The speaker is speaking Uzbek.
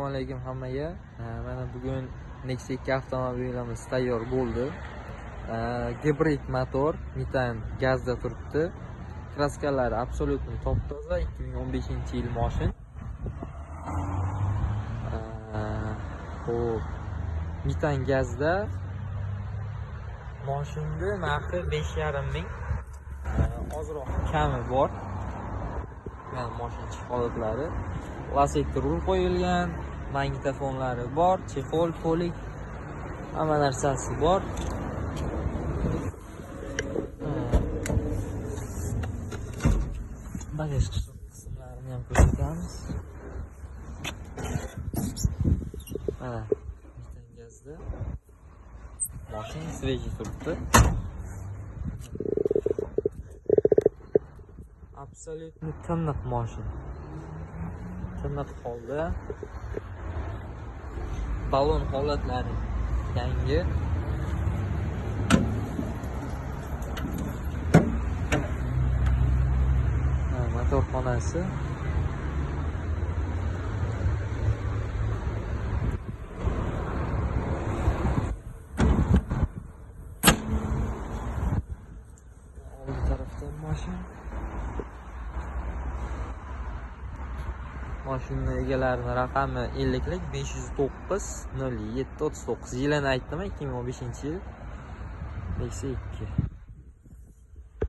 Assalomu alaykum hammaga. Mana bugun Nexia 2 avtomobilimiz tayyor bo'ldi. Gibrid motor, metan gazda turibdi. Kraskalari absolutni top-toza, 2015-yil mashin. Xo'p, metan gazda mashinning narxi 5,5 ming. Ozroq kami bor. Mana mashina holatlari. Lasetti rul qo'yilgan, magnitofonlari bor, chexol, polik, hamma narsasi bor. Bagaj qismlarini ham ko'rsatamiz. Mana metan gazda mashina sveji turibdi. Absolutni tiniq mashina. Tiniq holda. Balon holatlari yangi. Motor xonasi. Old tarafdan mashina. Mashina egalarining raqami 50lik 509 07 39. Yilini aytdim, 2015-yil. Nexia 2.